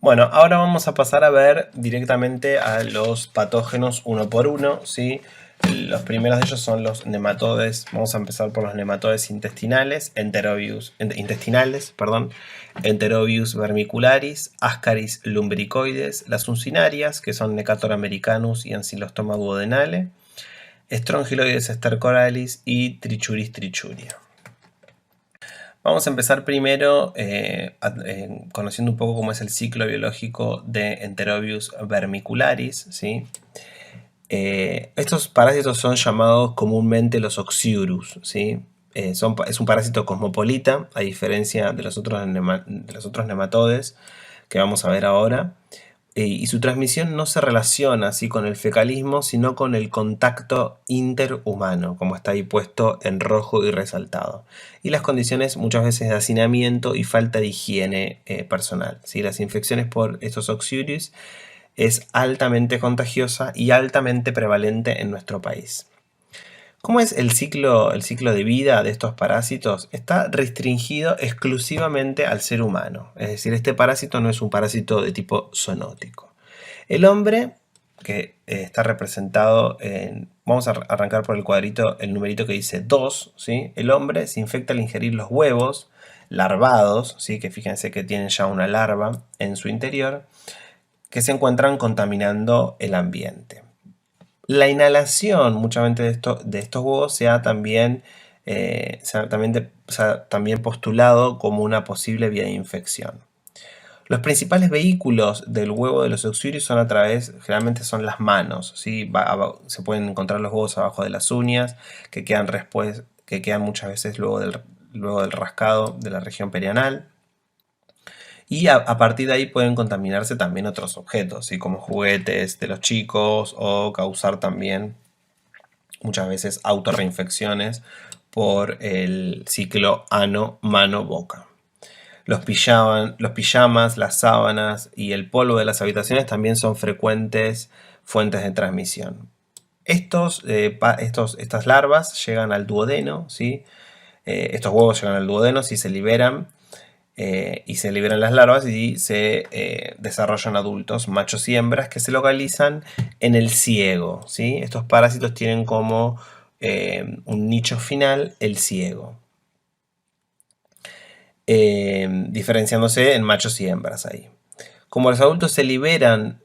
Bueno, ahora vamos a pasar a ver directamente a los patógenos uno por uno, ¿sí? Los primeros de ellos son los nematodes. Vamos a empezar por los nematodes intestinales, Enterobius vermicularis, Ascaris lumbricoides, las uncinarias, que son Necator americanus y Ancylostoma duodenale, Strongyloides stercoralis y Trichuris trichuria. Vamos a empezar primero conociendo un poco cómo es el ciclo biológico de Enterobius vermicularis, ¿sí? Estos parásitos son llamados comúnmente los Oxyurus, ¿sí? Es un parásito cosmopolita, a diferencia de los otros nematodes que vamos a ver ahora. Y su transmisión no se relaciona así con el fecalismo, sino con el contacto interhumano, como está ahí puesto en rojo y resaltado. Y las condiciones muchas veces de hacinamiento y falta de higiene personal. ¿Sí? Las infecciones por estos Oxyurus es altamente contagiosa y altamente prevalente en nuestro país. ¿Cómo es el ciclo de vida de estos parásitos? Está restringido exclusivamente al ser humano. Es decir, este parásito no es un parásito de tipo zoonótico. El hombre, que está representado en... Vamos a arrancar por el cuadrito, el numerito que dice 2, ¿sí? El hombre se infecta al ingerir los huevos larvados, ¿sí? Que fíjense que tienen ya una larva en su interior, que se encuentran contaminando el ambiente. La inhalación muchas veces de estos huevos se ha también postulado como una posible vía de infección. Los principales vehículos del huevo de los Oxyurus son generalmente son las manos, ¿sí? Se pueden encontrar los huevos abajo de las uñas, que quedan muchas veces luego del rascado de la región perianal. Y a partir de ahí pueden contaminarse también otros objetos, ¿sí? Como juguetes de los chicos, o causar también muchas veces autorreinfecciones por el ciclo ano-mano-boca. Los pijamas, las sábanas y el polvo de las habitaciones también son frecuentes fuentes de transmisión. Estas larvas llegan al duodeno, ¿sí? Estos huevos llegan al duodeno si se liberan y se liberan las larvas y se desarrollan adultos, machos y hembras, que se localizan en el ciego, ¿sí? Estos parásitos tienen como un nicho final el ciego, diferenciándose en machos y hembras ahí. Como los adultos se liberan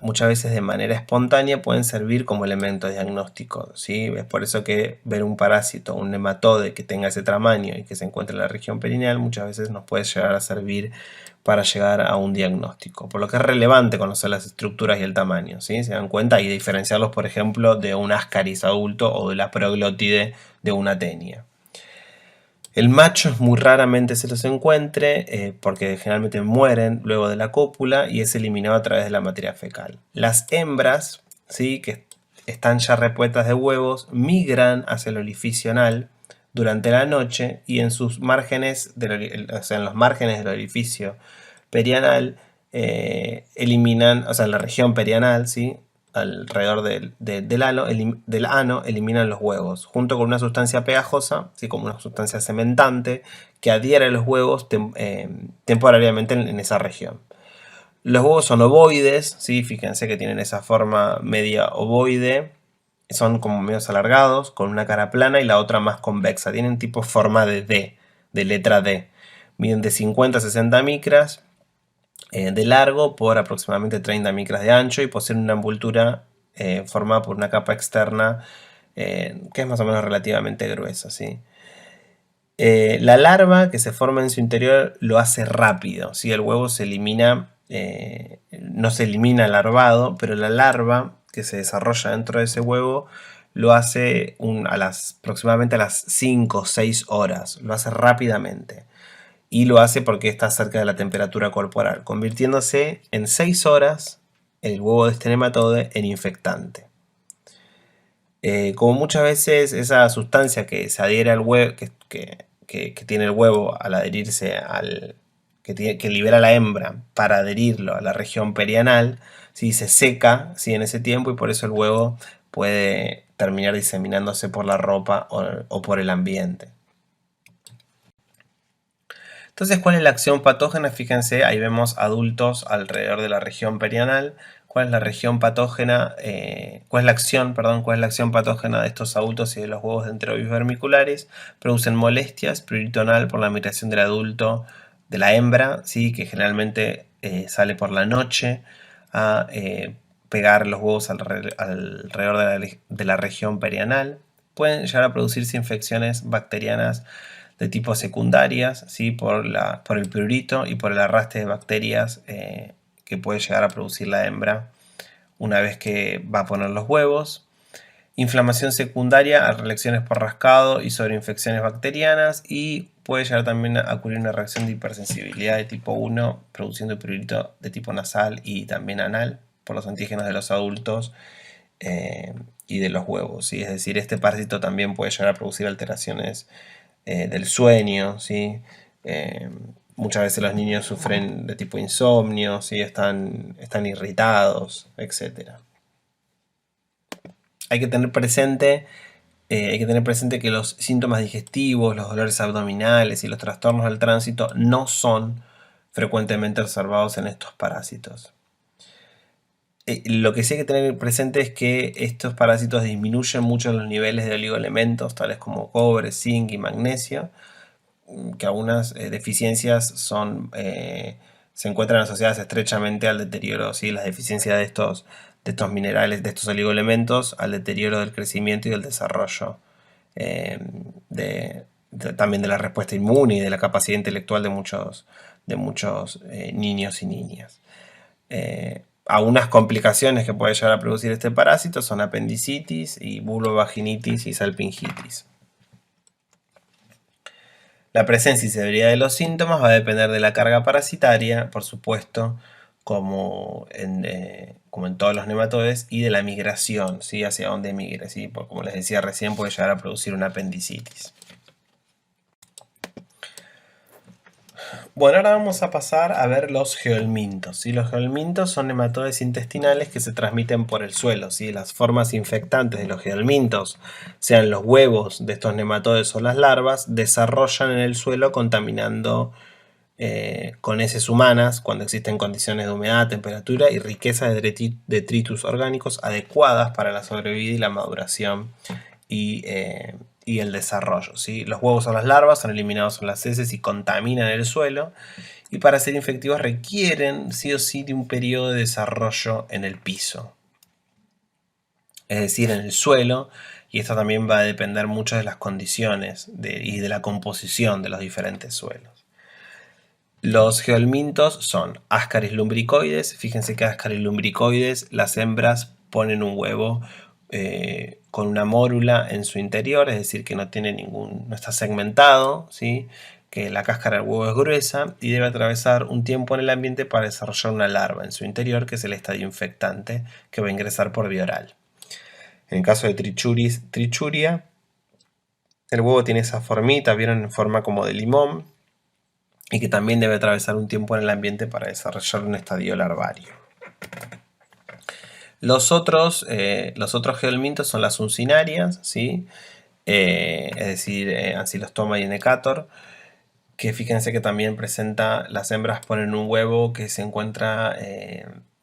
muchas veces de manera espontánea, pueden servir como elemento diagnóstico, ¿sí? Es por eso que ver un parásito, un nematode que tenga ese tamaño y que se encuentre en la región perineal, muchas veces nos puede llegar a servir para llegar a un diagnóstico. Por lo que es relevante conocer las estructuras y el tamaño, ¿sí? Se dan cuenta, y diferenciarlos, por ejemplo, de un Ascaris adulto o de la proglótide de una tenia. El macho muy raramente se los encuentre porque generalmente mueren luego de la cópula y es eliminado a través de la materia fecal. Las hembras, ¿sí? Que están ya repletas de huevos, migran hacia el orificio anal durante la noche y en sus márgenes, en los márgenes del orificio perianal, eliminan, en la región perianal, ¿sí? Alrededor del ano eliminan los huevos, junto con una sustancia pegajosa, ¿sí? Como una sustancia cementante, que adhiere a los huevos temporariamente en esa región. Los huevos son ovoides, ¿sí? Fíjense que tienen esa forma media ovoide, son como medios alargados, con una cara plana y la otra más convexa, tienen tipo forma de D, de letra D, miden de 50 a 60 micras de largo por aproximadamente 30 micras de ancho y poseen una envoltura formada por una capa externa que es más o menos relativamente gruesa, ¿sí? La larva que se forma en su interior lo hace rápido, ¿sí? El huevo se elimina, no se elimina larvado, pero la larva que se desarrolla dentro de ese huevo lo hace aproximadamente a las 5 o 6 horas, lo hace rápidamente. Y lo hace porque está cerca de la temperatura corporal, convirtiéndose en 6 horas el huevo de este nematode en infectante. Como muchas veces esa sustancia que se adhiere al huevo, que tiene el huevo al adherirse que libera la hembra para adherirlo a la región perianal, ¿sí? Se seca, ¿sí? En ese tiempo, y por eso el huevo puede terminar diseminándose por la ropa o por el ambiente. Entonces, ¿cuál es la acción patógena? Fíjense, ahí vemos adultos alrededor de la región perianal. ¿Cuál es la región patógena? ¿Cuál es la acción, perdón? ¿Cuál es la acción patógena de estos adultos y de los huevos de enterobius vermiculares? Producen molestias, prurito anal por la migración del adulto, de la hembra, ¿sí? Que generalmente sale por la noche a pegar los huevos alrededor de la región perianal. Pueden llegar a producirse infecciones bacterianas de tipo secundarias, ¿sí? Por el prurito y por el arrastre de bacterias que puede llegar a producir la hembra una vez que va a poner los huevos. Inflamación secundaria a reacciones por rascado y sobreinfecciones bacterianas, y puede llegar también a ocurrir una reacción de hipersensibilidad de tipo 1 produciendo prurito de tipo nasal y también anal por los antígenos de los adultos y de los huevos, ¿sí? Es decir, este parásito también puede llegar a producir alteraciones del sueño, ¿sí? Eh, Muchas veces los niños sufren de tipo insomnio, ¿sí? Están irritados, etc. Hay que tener presente, que los síntomas digestivos, los dolores abdominales y los trastornos del tránsito no son frecuentemente observados en estos parásitos. Lo que sí hay que tener presente es que estos parásitos disminuyen mucho los niveles de oligoelementos, tales como cobre, zinc y magnesio, que algunas deficiencias se encuentran asociadas estrechamente al deterioro, ¿sí? Las deficiencias de estos minerales, de estos oligoelementos, al deterioro del crecimiento y del desarrollo, eh, también de la respuesta inmune y de la capacidad intelectual de muchos niños y niñas. Algunas complicaciones que puede llegar a producir este parásito son apendicitis y vulvovaginitis y salpingitis. La presencia y severidad de los síntomas va a depender de la carga parasitaria, por supuesto, como en todos los nematodes, y de la migración, ¿sí? Hacia dónde migre, ¿sí? Porque, como les decía recién, puede llegar a producir una apendicitis. Bueno, ahora vamos a pasar a ver los geolmintos, ¿sí? Los geolmintos son nematodes intestinales que se transmiten por el suelo, ¿sí? Las formas infectantes de los geolmintos, sean los huevos de estos nematodes o las larvas, desarrollan en el suelo contaminando con heces humanas cuando existen condiciones de humedad, temperatura y riqueza de detritus orgánicos adecuadas para la sobrevida y la maduración y el desarrollo, ¿sí? Los huevos o las larvas son eliminados en las heces y contaminan el suelo, y para ser infectivos requieren sí o sí de un periodo de desarrollo en el piso, es decir, en el suelo, y esto también va a depender mucho de las condiciones y de la composición de los diferentes suelos. Los geolmintos son Ascaris lumbricoides. Fíjense que Ascaris lumbricoides, las hembras ponen un huevo con una mórula en su interior, es decir, que no está segmentado, ¿sí? Que la cáscara del huevo es gruesa y debe atravesar un tiempo en el ambiente para desarrollar una larva en su interior, que es el estadio infectante que va a ingresar por vía oral. En el caso de Trichuria, el huevo tiene esa formita, vieron, en forma como de limón, y que también debe atravesar un tiempo en el ambiente para desarrollar un estadio larvario. Los otros geolmintos son las uncinarias, ¿sí? Es decir, Ancylostoma y Necator, que fíjense que también las hembras ponen un huevo que se encuentra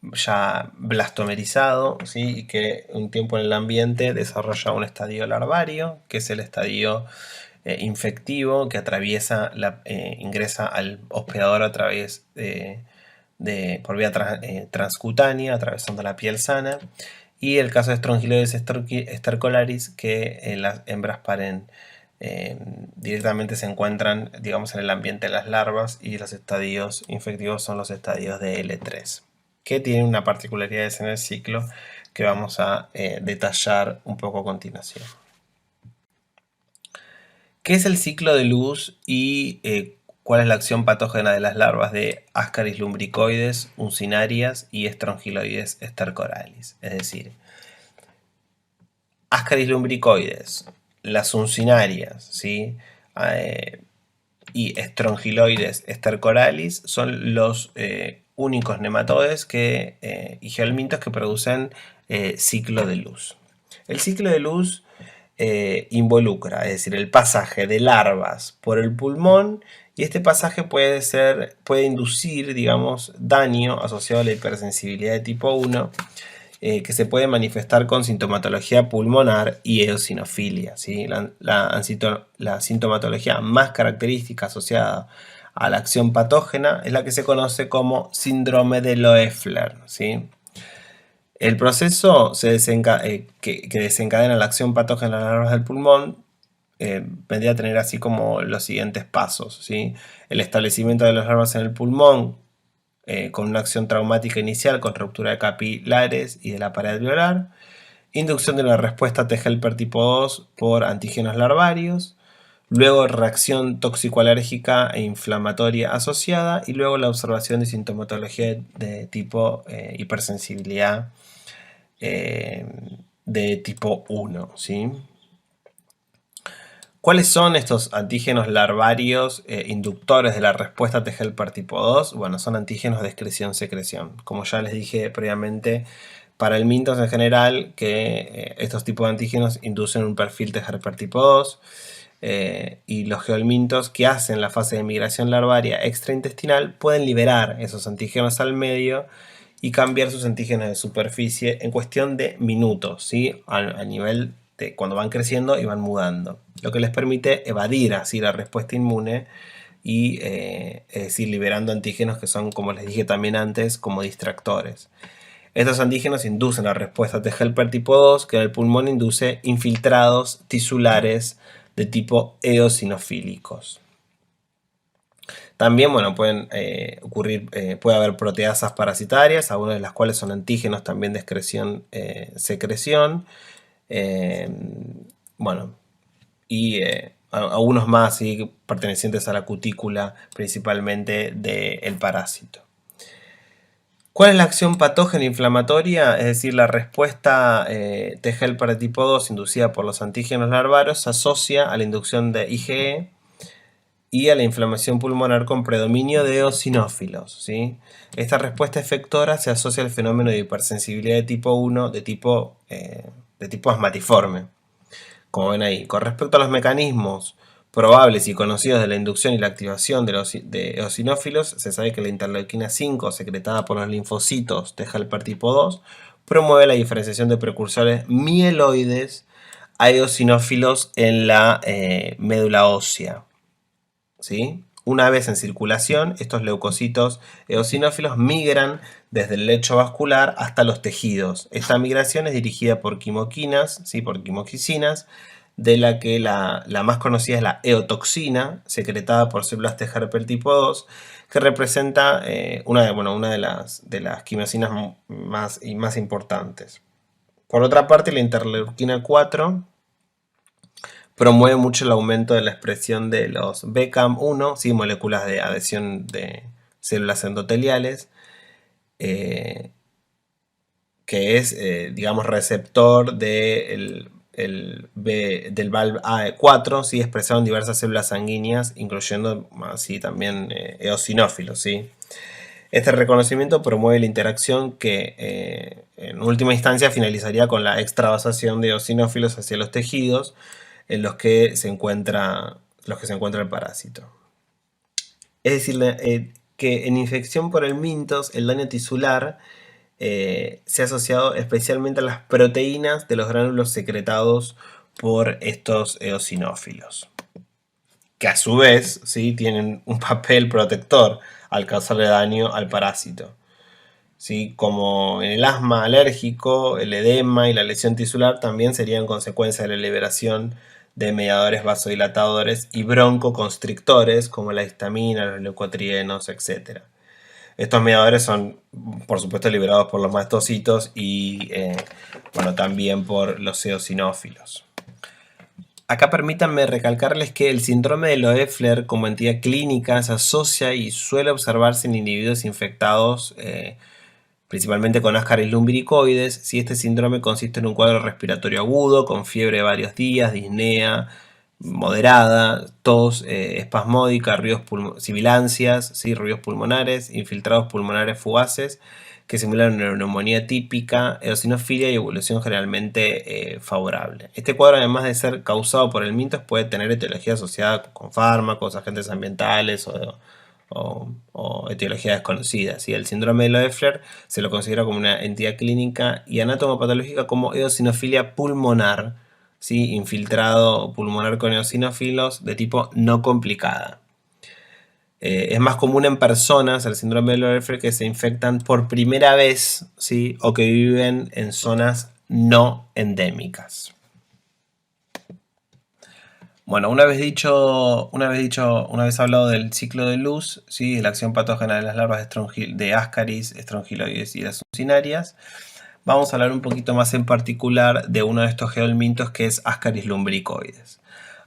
ya blastomerizado, ¿sí? Y que un tiempo en el ambiente desarrolla un estadio larvario, que es el estadio infectivo que ingresa al hospedador a través por vía transcutánea, atravesando la piel sana. Y el caso de Strongyloides stercolaris, que las hembras paren directamente, se encuentran, digamos, en el ambiente de las larvas, y los estadios infectivos son los estadios de L3, que tienen una particularidad en el ciclo que vamos a detallar un poco a continuación. ¿Qué es el ciclo de luz y cuál es la acción patógena de las larvas de Ascaris lumbricoides, uncinarias y Strongyloides stercoralis? Es decir, Ascaris lumbricoides, las uncinarias, ¿sí? Y Strongyloides stercoralis son los únicos nematodes y geolmintos que producen ciclo de luz. El ciclo de luz involucra, es decir, el pasaje de larvas por el pulmón Y este pasaje puede inducir, digamos, daño asociado a la hipersensibilidad de tipo 1, que se puede manifestar con sintomatología pulmonar y eosinofilia, ¿sí? La sintomatología más característica asociada a la acción patógena es la que se conoce como síndrome de Loeffler, ¿sí? El proceso que desencadena la acción patógena en las larvas del pulmón vendría a tener así como los siguientes pasos, ¿sí? El establecimiento de las larvas en el pulmón con una acción traumática inicial con ruptura de capilares y de la pared alveolar, inducción de la respuesta T helper tipo 2 por antígenos larvarios, luego reacción tóxico-alérgica e inflamatoria asociada y luego la observación de sintomatología de tipo hipersensibilidad de tipo 1, ¿sí? ¿Cuáles son estos antígenos larvarios inductores de la respuesta T helper tipo 2? Bueno, son antígenos de excreción-secreción. Como ya les dije previamente, para el Mintos en general, que estos tipos de antígenos inducen un perfil T helper tipo 2 y los geolmintos que hacen la fase de migración larvaria extraintestinal pueden liberar esos antígenos al medio y cambiar sus antígenos de superficie en cuestión de minutos, ¿sí? A nivel de cuando van creciendo y van mudando, lo que les permite evadir así la respuesta inmune y es decir, liberando antígenos que son, como les dije también antes, como distractores. Estos antígenos inducen la respuesta T helper tipo 2, que en el pulmón induce infiltrados tisulares de tipo eosinofílicos. También, bueno, pueden ocurrir, puede haber proteasas parasitarias, algunas de las cuales son antígenos también de excreción-secreción. Bueno, y algunos más, ¿sí?, pertenecientes a la cutícula principalmente del parásito. ¿Cuál es la acción patógena inflamatoria? Es decir, la respuesta T helper tipo 2 inducida por los antígenos larvarios se asocia a la inducción de IgE y a la inflamación pulmonar con predominio de eosinófilos, ¿sí? Esta respuesta efectora se asocia al fenómeno de hipersensibilidad de tipo 1 de tipo asmatiforme, como ven ahí. Con respecto a los mecanismos probables y conocidos de la inducción y la activación de eosinófilos, se sabe que la interleuquina 5, secretada por los linfocitos T helper tipo 2, promueve la diferenciación de precursores mieloides a eosinófilos en la médula ósea, ¿sí? Una vez en circulación, estos leucocitos eosinófilos migran desde el lecho vascular hasta los tejidos. Esta migración es dirigida por quimoquinas, ¿sí?, por quimoxicinas, de la que la más conocida es la eotoxina, secretada por células T helper tipo 2, que representa una de las quimosinas más importantes. Por otra parte, la interleuquina 4 promueve mucho el aumento de la expresión de los BCAM1, ¿sí?, moléculas de adhesión de células endoteliales, que es, digamos, receptor del VALV-A4, ¿sí?, expresado en diversas células sanguíneas, incluyendo así también eosinófilos, ¿sí? Este reconocimiento promueve la interacción que en última instancia finalizaría con la extravasación de eosinófilos hacia los tejidos en los que se encuentra el parásito. Es decir, que en infección por el mintos el daño tisular se ha asociado especialmente a las proteínas de los gránulos secretados por estos eosinófilos, que a su vez, ¿sí?, tienen un papel protector al causarle daño al parásito, ¿sí? Como en el asma alérgico, el edema y la lesión tisular también serían consecuencia de la liberación de mediadores vasodilatadores y broncoconstrictores como la histamina, los leucotrienos, etc. Estos mediadores son, por supuesto, liberados por los mastocitos y bueno, también por los eosinófilos. Acá permítanme recalcarles que el síndrome de Loeffler como entidad clínica se asocia y suele observarse en individuos infectados principalmente con Ascaris lumbricoides, si este síndrome consiste en un cuadro respiratorio agudo, con fiebre de varios días, disnea, moderada, tos espasmódica, sibilancias, ¿sí? Ruidos pulmonares, infiltrados pulmonares fugaces que simulan una neumonía típica, eosinofilia y evolución generalmente favorable. Este cuadro, además de ser causado por el mintos, puede tener etiología asociada con fármacos, agentes ambientales o etiología desconocida. ¿Sí? El síndrome de Loeffler se lo considera como una entidad clínica y anatomopatológica como eosinofilia pulmonar, ¿sí? Infiltrado pulmonar con eosinófilos de tipo no complicada. Es más común en personas el síndrome de Loeffler que se infectan por primera vez, ¿sí? O que viven en zonas no endémicas. Bueno, una vez hablado del ciclo de luz, ¿sí? La acción patógena de las larvas de Ascaris, estrongiloides y de succinarias, vamos a hablar un poquito más en particular de uno de estos geomintos que es Ascaris lumbricoides.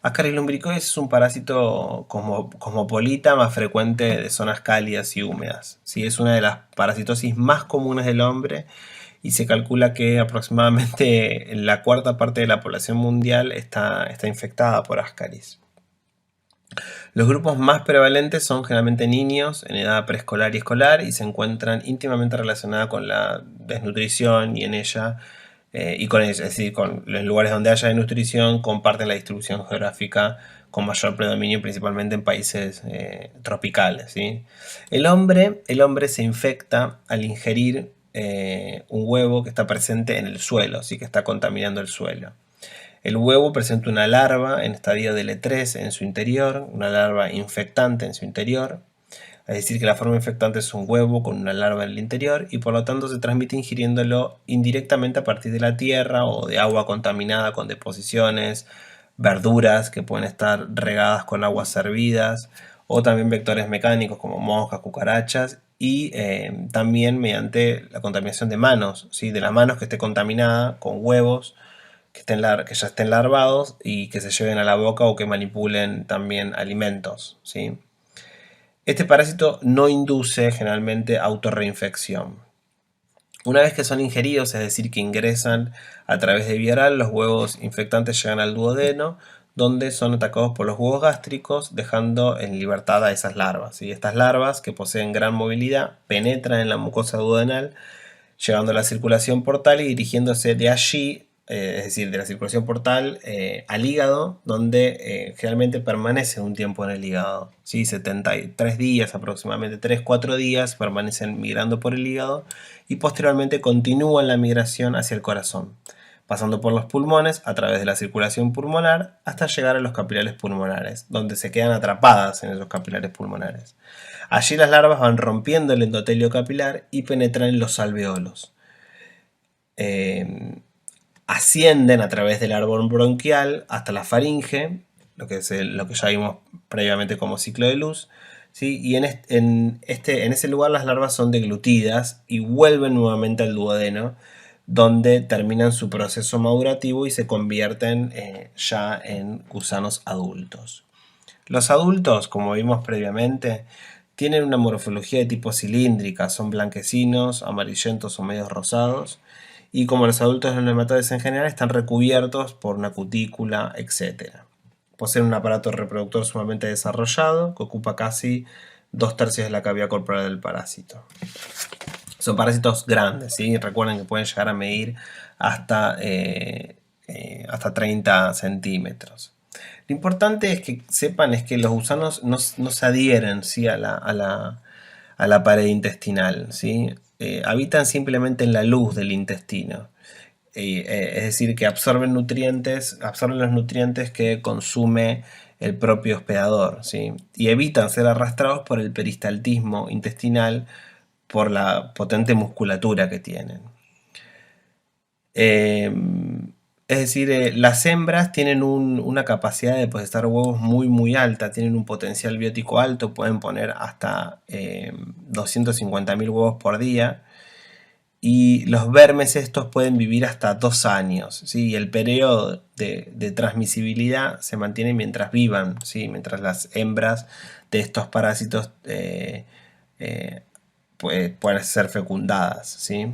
Ascaris lumbricoides es un parásito cosmopolita más frecuente de zonas cálidas y húmedas. ¿Sí? Es una de las parasitosis más comunes del hombre y se calcula que aproximadamente la cuarta parte de la población mundial está infectada por Ascaris. Los grupos más prevalentes son generalmente niños en edad preescolar y escolar y se encuentran íntimamente relacionados con la desnutrición y en ella es decir, con los lugares donde haya desnutrición comparten la distribución geográfica con mayor predominio principalmente en países tropicales. ¿Sí? El hombre se infecta al ingerir un huevo que está presente en el suelo, ¿sí? Que está contaminando el suelo. El huevo presenta una larva en estadio de L3 en su interior, una larva infectante en su interior. Es decir, que la forma infectante es un huevo con una larva en el interior y por lo tanto se transmite ingiriéndolo indirectamente a partir de la tierra o de agua contaminada con deposiciones, verduras que pueden estar regadas con aguas hervidas o también vectores mecánicos como moscas, cucarachas y también mediante la contaminación de manos, ¿sí? De las manos que esté contaminada con huevos que ya estén larvados y que se lleven a la boca o que manipulen también alimentos, ¿sí? Este parásito no induce generalmente autorreinfección. Una vez que son ingeridos, es decir, que ingresan a través de vía oral, los huevos infectantes llegan al duodeno, donde son atacados por los huevos gástricos, dejando en libertad a esas larvas. ¿Sí? Estas larvas, que poseen gran movilidad, penetran en la mucosa duodenal, llevando a la circulación portal y dirigiéndose de allí, es decir, de la circulación portal al hígado, donde generalmente permanecen un tiempo en el hígado. ¿Sí? 73 días aproximadamente, 3-4 días permanecen migrando por el hígado y posteriormente continúan la migración hacia el corazón, pasando por los pulmones a través de la circulación pulmonar hasta llegar a los capilares pulmonares, donde se quedan atrapadas en esos capilares pulmonares. Allí las larvas van rompiendo el endotelio capilar y penetran en los alveolos. Ascienden a través del árbol bronquial hasta la faringe, lo que ya vimos previamente como ciclo de luz, ¿sí? Y en ese lugar las larvas son deglutidas y vuelven nuevamente al duodeno, donde terminan su proceso madurativo y se convierten ya en gusanos adultos. Los adultos, como vimos previamente, tienen una morfología de tipo cilíndrica, son blanquecinos, amarillentos o medios rosados, y como los adultos de los nematodes en general, están recubiertos por una cutícula, etc. Poseen un aparato reproductor sumamente desarrollado, que ocupa casi 2/3 de la cavidad corporal del parásito. Son parásitos grandes, ¿sí? Recuerden que pueden llegar a medir hasta 30 centímetros. Lo importante es que sepan es que los gusanos no se adhieren, ¿sí? a la pared intestinal, ¿sí? Habitan simplemente en la luz del intestino. Es decir, que absorben los nutrientes que consume el propio hospedador, ¿sí? Y evitan ser arrastrados por el peristaltismo intestinal por la potente musculatura que tienen. Es decir, las hembras tienen una capacidad de depositar huevos muy alta, tienen un potencial biótico alto, pueden poner hasta 250.000 huevos por día. Y los vermes estos pueden vivir hasta 2 años, ¿sí? Y el periodo de transmisibilidad se mantiene mientras vivan, ¿sí? Mientras las hembras de estos parásitos pueden ser fecundadas, ¿sí?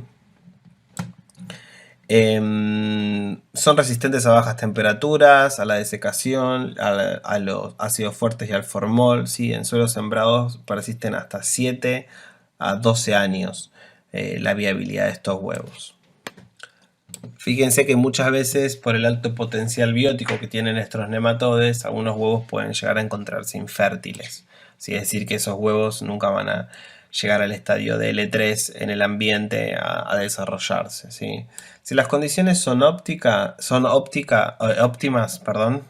Son resistentes a bajas temperaturas, a la desecación, a los ácidos fuertes y al formol. ¿Sí? En suelos sembrados persisten hasta 7 a 12 años la viabilidad de estos huevos. Fíjense que muchas veces por el alto potencial biótico que tienen estos nematodes, algunos huevos pueden llegar a encontrarse infértiles. ¿Sí? Es decir, que esos huevos nunca van a llegar al estadio de L3 en el ambiente a desarrollarse. ¿Sí? Si las condiciones son óptimas, perdón,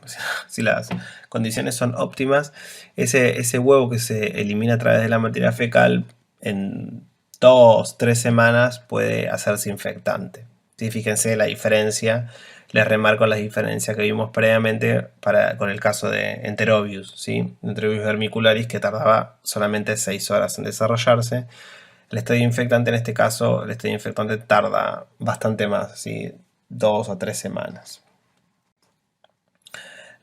si las condiciones son óptimas, ese huevo que se elimina a través de la materia fecal en 2-3 semanas puede hacerse infectante. ¿Sí? Fíjense la diferencia, les remarco la diferencia que vimos previamente con el caso de Enterobius, ¿sí? Enterobius vermicularis, que tardaba solamente 6 horas en desarrollarse. El estadio infectante, en este caso, el estadio infectante tarda bastante más, ¿sí? 2 o 3 semanas.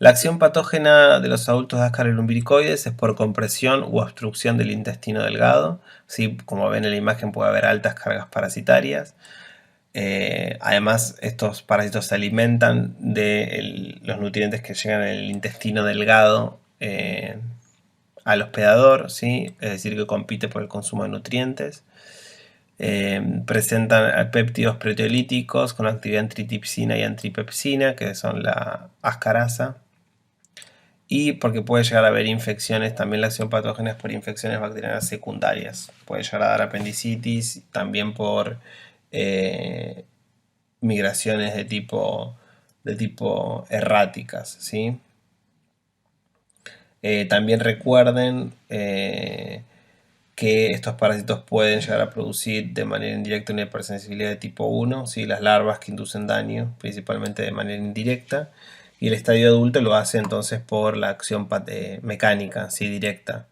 La acción patógena de los adultos de Ascaris lumbricoides es por compresión u obstrucción del intestino delgado. ¿Sí? Como ven en la imagen puede haber altas cargas parasitarias. Además, estos parásitos se alimentan de los nutrientes que llegan en el intestino delgado al hospedador, ¿sí? Es decir, que compite por el consumo de nutrientes. Presentan péptidos proteolíticos con actividad en tripsina y antripepsina, que son la ascarasa. Y porque puede llegar a haber infecciones, también la acción patógena es por infecciones bacterianas secundarias. Puede llegar a dar apendicitis, también por migraciones de tipo erráticas, ¿sí? También recuerden que estos parásitos pueden llegar a producir de manera indirecta una hipersensibilidad de tipo 1, ¿sí? Las larvas que inducen daño, principalmente de manera indirecta, y el estadio adulto lo hace entonces por la acción mecánica, ¿sí? Directa.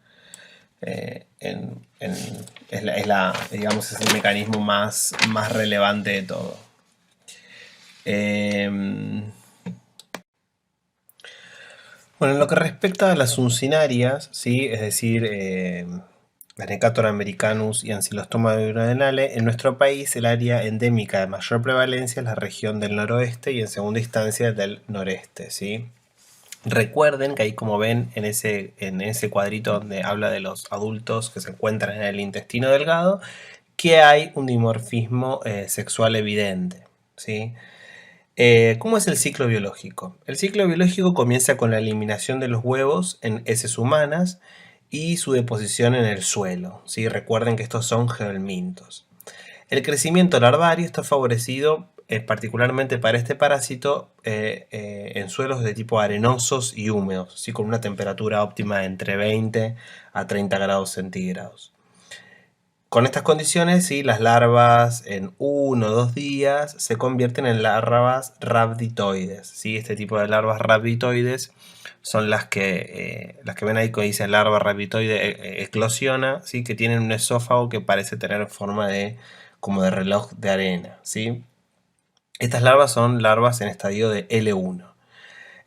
Digamos, es el mecanismo más relevante de todo. Bueno, en lo que respecta a las uncinarias, ¿sí? Es decir, Necator americanus y Ancylostoma duodenale, en nuestro país el área endémica de mayor prevalencia es la región del noroeste y en segunda instancia del noreste, ¿sí? Recuerden que ahí, como ven en ese cuadrito donde habla de los adultos que se encuentran en el intestino delgado, que hay un dimorfismo sexual evidente, ¿sí? ¿Cómo es el ciclo biológico? El ciclo biológico comienza con la eliminación de los huevos en heces humanas y su deposición en el suelo, ¿sí? Recuerden que estos son geohelmintos. El crecimiento larvario está favorecido particularmente para este parásito en suelos de tipo arenosos y húmedos, ¿sí? Con una temperatura óptima de entre 20 a 30 grados centígrados. Con estas condiciones, ¿sí? Las larvas en 1 o 2 días se convierten en larvas rhabditoides, ¿sí? Este tipo de larvas rhabditoides son las que ven ahí que dice larva rhabditoide eclosiona, ¿sí? Que tienen un esófago que parece tener forma como de reloj de arena, ¿sí? Estas larvas son larvas en estadio de L1.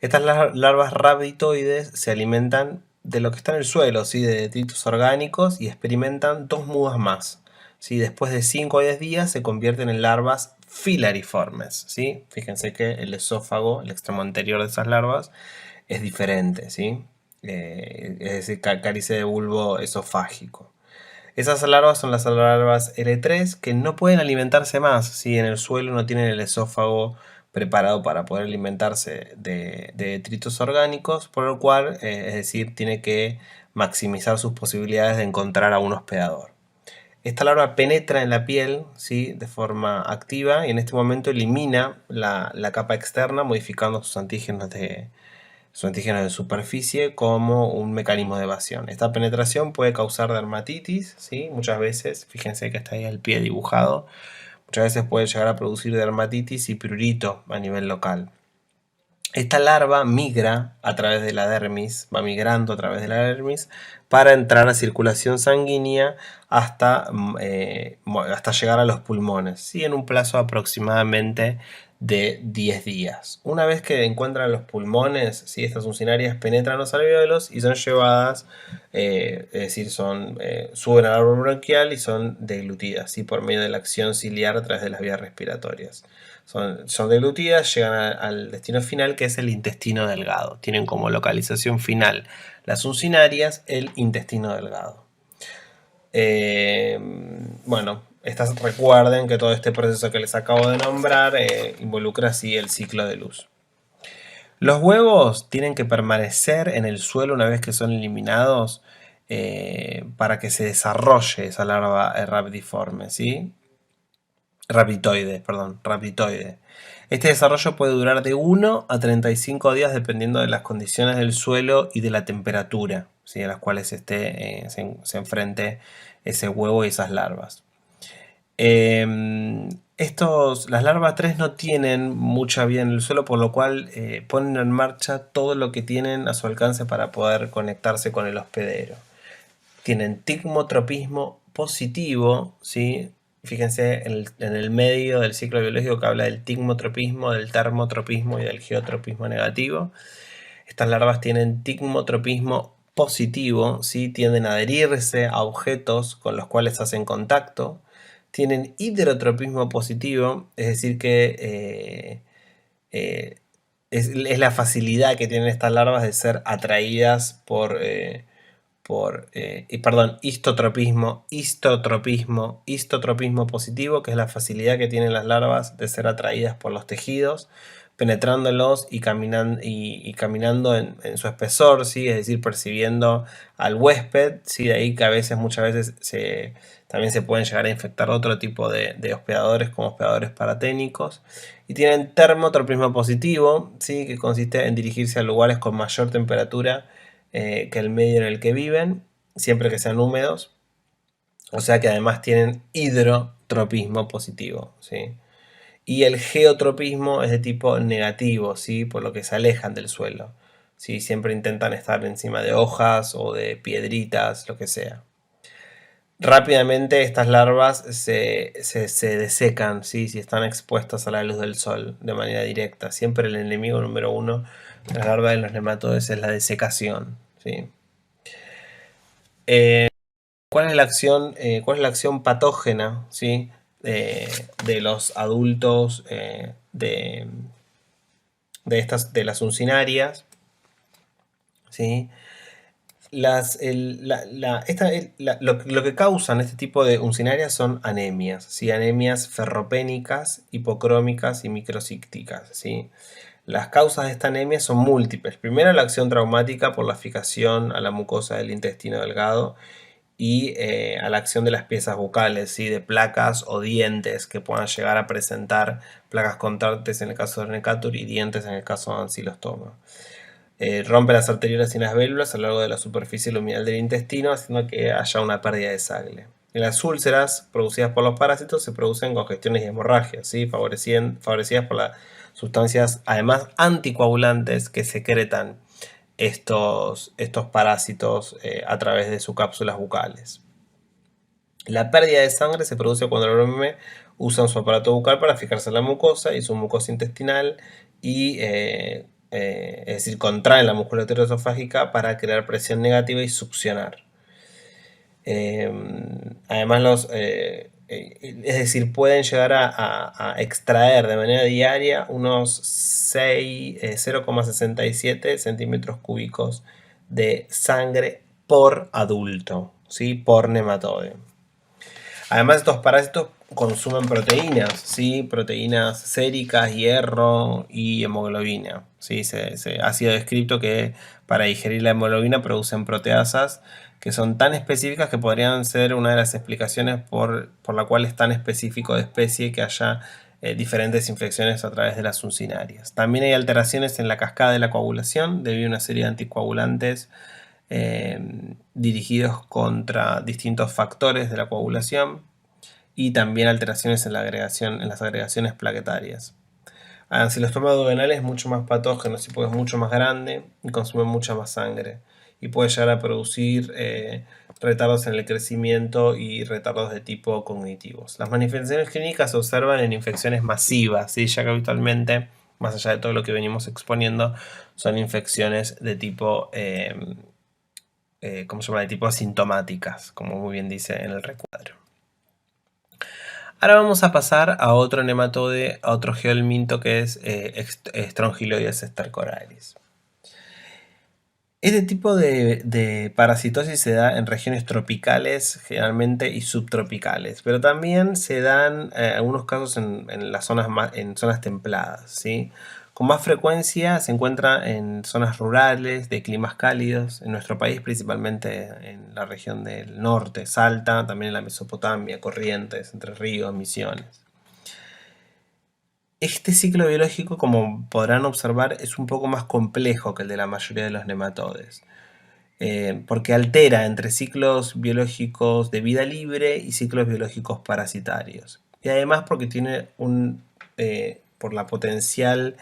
Estas larvas rhabditoides se alimentan de lo que está en el suelo, ¿sí? De detritos orgánicos, y experimentan 2 mudas más, ¿sí? Después de 5 a 10 días se convierten en larvas filariformes, ¿sí? Fíjense que el esófago, el extremo anterior de esas larvas, es diferente, ¿sí? Es decir, cálice de bulbo esofágico. Esas larvas son las larvas L3 que no pueden alimentarse más, ¿sí? En el suelo no tienen el esófago preparado para poder alimentarse de detritos orgánicos, por lo cual, es decir, tiene que maximizar sus posibilidades de encontrar a un hospedador. Esta larva penetra en la piel, ¿sí? De forma activa, y en este momento elimina la capa externa, modificando sus antígenos de superficie como un mecanismo de evasión. Esta penetración puede causar dermatitis, ¿sí? Muchas veces, fíjense que está ahí el pie dibujado, muchas veces puede llegar a producir dermatitis y prurito a nivel local. Esta larva migra a través de la dermis, va migrando a través de la dermis para entrar a circulación sanguínea hasta llegar a los pulmones, ¿sí? En un plazo aproximadamente de 10 días. Una vez que encuentran los pulmones, ¿sí? Estas uncinarias penetran los alvéolos y son llevadas, es decir, suben al árbol bronquial y son deglutidas, ¿sí? Por medio de la acción ciliar a través de las vías respiratorias. Son deglutidas, llegan al destino final, que es el intestino delgado. Tienen como localización final las uncinarias, el intestino delgado. Bueno, recuerden que todo este proceso que les acabo de nombrar involucra así el ciclo de luz. Los huevos tienen que permanecer en el suelo una vez que son eliminados para que se desarrolle esa larva rhabdiforme, ¿sí? Rhabditoide, perdón, rhabditoide. Este desarrollo puede durar de 1 a 35 días dependiendo de las condiciones del suelo y de la temperatura, ¿sí? A las cuales se enfrente ese huevo y esas larvas. Las larvas 3 no tienen mucha vida en el suelo, por lo cual ponen en marcha todo lo que tienen a su alcance para poder conectarse con el hospedero. Tienen tigmotropismo positivo, ¿sí? Fíjense en el medio del ciclo biológico que habla del tigmotropismo, del termotropismo y del geotropismo negativo. Estas larvas tienen tigmotropismo positivo, ¿sí? Tienden a adherirse a objetos con los cuales hacen contacto. Tienen hidrotropismo positivo, es decir que es la facilidad que tienen estas larvas de ser atraídas histotropismo positivo, que es la facilidad que tienen las larvas de ser atraídas por los tejidos, penetrándolos y caminando en su espesor, ¿sí? Es decir, percibiendo al huésped, ¿sí? De ahí que muchas veces también se pueden llegar a infectar otro tipo de hospedadores como hospedadores paraténicos. Y tienen termotropismo positivo, ¿sí? Que consiste en dirigirse a lugares con mayor temperatura que el medio en el que viven, siempre que sean húmedos. O sea que además tienen hidrotropismo positivo, ¿sí? Y el geotropismo es de tipo negativo, ¿sí? Por lo que se alejan del suelo, ¿sí? Siempre intentan estar encima de hojas o de piedritas, lo que sea. Rápidamente estas larvas se desecan, ¿sí? Si están expuestas a la luz del sol de manera directa. Siempre el enemigo número uno de las larvas de los nematodes es la desecación, ¿sí? ¿Cuál es la acción patógena, ¿sí? De los adultos de las uncinarias? ¿Sí? Lo que causan este tipo de uncinarias son anemias, ¿sí? Anemias ferropénicas, hipocrómicas y microcícticas, ¿sí? Las causas de esta anemia son múltiples. Primero, la acción traumática por la fijación a la mucosa del intestino delgado y a la acción de las piezas bucales, ¿sí? De placas o dientes que puedan llegar a presentar placas contrantes en el caso de Necatur y dientes en el caso de ancilostoma. Rompe las arteriolas y las vélulas a lo largo de la superficie luminal del intestino, haciendo que haya una pérdida de sangre. En las úlceras producidas por los parásitos se producen congestiones y hemorragias, ¿sí? Favorecidas por las sustancias, además anticoagulantes, que secretan estos parásitos a través de sus cápsulas bucales. La pérdida de sangre se produce cuando el organismo usa su aparato bucal para fijarse en la mucosa y su mucosa intestinal y es decir, contraen la musculatura esofágica para crear presión negativa y succionar. Además, es decir, pueden llegar a extraer de manera diaria unos 0,67 centímetros cúbicos de sangre por adulto, ¿sí? Por nematode. Además, estos parásitos consumen proteínas, ¿sí? Proteínas séricas, hierro y hemoglobina, ¿sí? Ha sido descrito que para digerir la hemoglobina producen proteasas que son tan específicas que podrían ser una de las explicaciones por la cual es tan específico de especie que haya diferentes infecciones a través de las uncinarias. También hay alteraciones en la cascada de la coagulación debido a una serie de anticoagulantes dirigidos contra distintos factores de la coagulación y también alteraciones en las agregaciones plaquetarias. El ancilostoma duodenal es mucho más patógeno, sí, porque es mucho más grande y consume mucha más sangre y puede llegar a producir retardos en el crecimiento y retardos de tipo cognitivos. Las manifestaciones clínicas se observan en infecciones masivas, ¿sí? Ya que habitualmente, más allá de todo lo que venimos exponiendo, son infecciones de tipo ¿cómo se llama? De tipo asintomáticas, como muy bien dice en el recuadro. Ahora vamos a pasar a otro nematode, a otro geohelminto que es Strongyloides stercoralis. Este tipo de parasitosis se da en regiones tropicales generalmente y subtropicales, pero también se dan algunos casos en las zonas en zonas templadas, ¿sí? Con más frecuencia se encuentra en zonas rurales de climas cálidos, en nuestro país principalmente en la región del norte, Salta, también en la Mesopotamia, Corrientes, Entre Ríos, Misiones. Este ciclo biológico, como podrán observar, es un poco más complejo que el de la mayoría de los nematodes. Porque altera entre ciclos biológicos de vida libre y ciclos biológicos parasitarios. Y además porque tiene por la potencial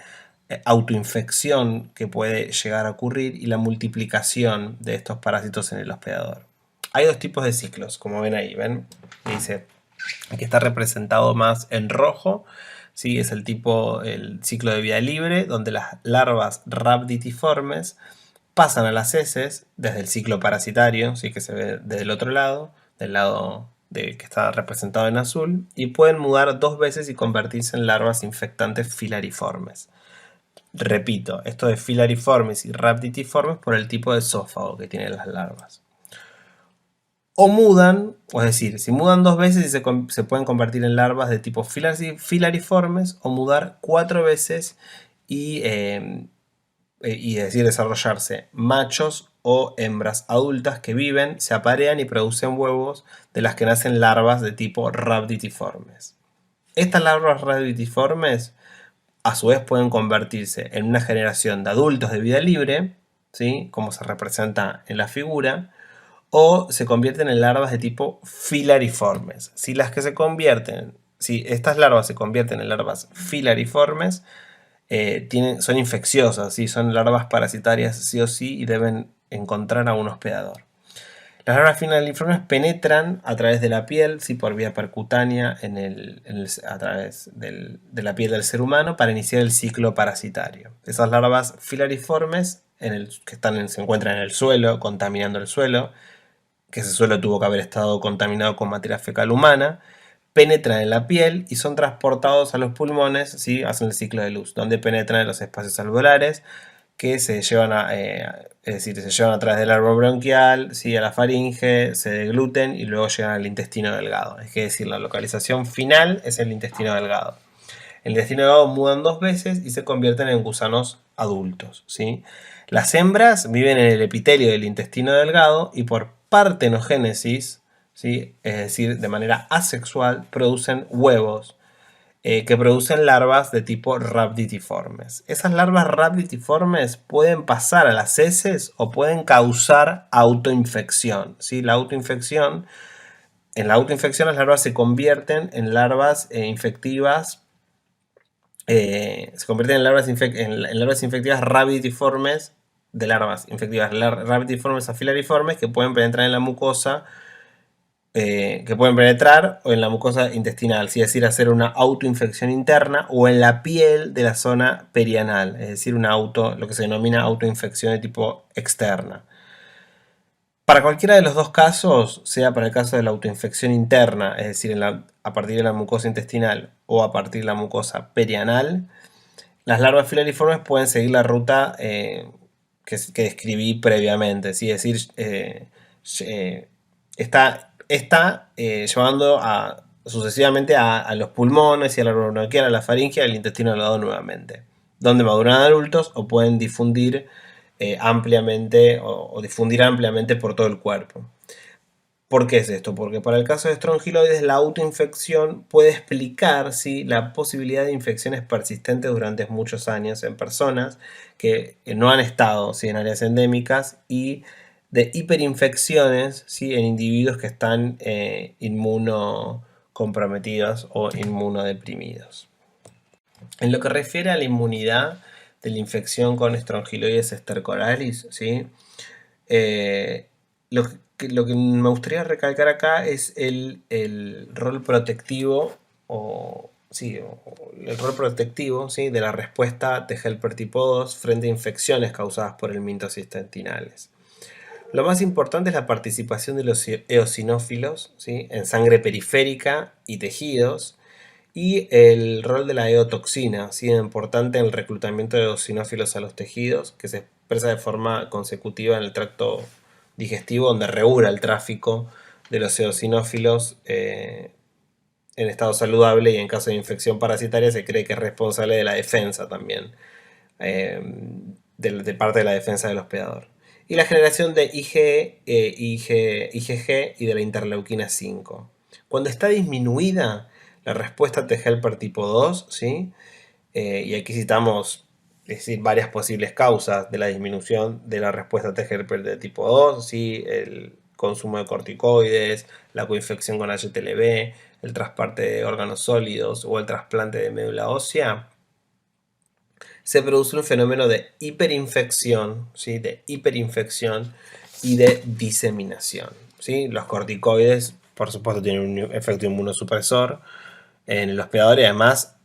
autoinfección que puede llegar a ocurrir y la multiplicación de estos parásitos en el hospedador. Hay dos tipos de ciclos, como ven ahí, ¿ven? Dice que está representado más en rojo, ¿sí? Es el ciclo de vida libre, donde las larvas rhabditiformes pasan a las heces desde el ciclo parasitario, ¿sí? Que se ve desde el otro lado, del lado que está representado en azul, y pueden mudar 2 veces y convertirse en larvas infectantes filariformes. Repito, esto de filariformes y rhabditiformes por el tipo de esófago que tienen las larvas. O mudan, es decir, si mudan 2 veces y se pueden convertir en larvas de tipo filariformes, o mudar 4 veces y es decir, desarrollarse machos o hembras adultas que viven, se aparean y producen huevos de las que nacen larvas de tipo rhabditiformes. Estas larvas rhabditiformes a su vez pueden convertirse en una generación de adultos de vida libre, ¿sí? Como se representa en la figura, o se convierten en larvas de tipo filariformes. Si estas larvas se convierten en larvas filariformes, son infecciosas, ¿sí? Son larvas parasitarias sí o sí y deben encontrar a un hospedador. Las larvas filariformes penetran a través de la piel, ¿sí? Por vía percutánea a través de la piel del ser humano para iniciar el ciclo parasitario. Esas larvas filariformes se encuentran en el suelo, contaminando el suelo, que ese suelo tuvo que haber estado contaminado con materia fecal humana, penetran en la piel y son transportados a los pulmones, ¿sí? Hacen el ciclo de luz, donde penetran en los espacios alveolares que se llevan se llevan a través del árbol bronquial, ¿sí? A la faringe, se degluten y luego llegan al intestino delgado. Es decir, la localización final es el intestino delgado. El intestino delgado mudan 2 veces y se convierten en gusanos adultos, ¿sí? Las hembras viven en el epitelio del intestino delgado y por partenogénesis, ¿sí? Es decir, de manera asexual, producen huevos que producen larvas de tipo rhabditiformes. Esas larvas rhabditiformes pueden pasar a las heces o pueden causar autoinfección, ¿sí? En la autoinfección las larvas se convierten en larvas infectivas, larvas infectivas rhabditiformes, de larvas infectivas rhabditiformes a filariformes que pueden penetrar en la mucosa, que pueden penetrar o en la mucosa intestinal, es decir, hacer una autoinfección interna o en la piel de la zona perianal, es decir, lo que se denomina autoinfección de tipo externa. Para cualquiera de los dos casos, sea para el caso de la autoinfección interna, es decir, a partir de la mucosa intestinal o a partir de la mucosa perianal, las larvas filariformes pueden seguir la ruta que describí previamente, ¿sí? Es decir, está llevando sucesivamente a los pulmones y a la bronquial, a la faringe y al intestino delgado nuevamente, donde maduran adultos o pueden difundir ampliamente o difundir ampliamente por todo el cuerpo. ¿Por qué es esto? Porque para el caso de Strongyloides la autoinfección puede explicar, ¿sí? La posibilidad de infecciones persistentes durante muchos años en personas que no han estado, ¿sí? En áreas endémicas y de hiperinfecciones, ¿sí? En individuos que están inmunocomprometidos o inmunodeprimidos. En lo que refiere a la inmunidad de la infección con Strongyloides stercoralis, ¿sí? Lo que me gustaría recalcar acá es el rol protectivo el rol protectivo, ¿sí? De la respuesta de Helper tipo 2 frente a infecciones causadas por el mintosis tentinales. Lo más importante es la participación de los eosinófilos, ¿sí?, en sangre periférica y tejidos, y el rol de la eotoxina, ¿sí?, es importante en el reclutamiento de eosinófilos a los tejidos, que se expresa de forma consecutiva en el tracto digestivo, donde regula el tráfico de los eosinófilos en estado saludable, y en caso de infección parasitaria se cree que es responsable de la defensa también, eh, de parte de la defensa del hospedador. Y la generación de IgG y de la interleuquina 5. Cuando está disminuida la respuesta T helper tipo 2, ¿sí? Y aquí citamos, es decir, varias posibles causas de la disminución de la respuesta T helper de tipo 2, ¿sí?, el consumo de corticoides, la coinfección con HTLV, el trasplante de órganos sólidos o el trasplante de médula ósea, se produce un fenómeno de hiperinfección, ¿sí?, de hiperinfección y de diseminación, ¿sí? Los corticoides, por supuesto, tienen un efecto inmunosupresor en el hospedador, y además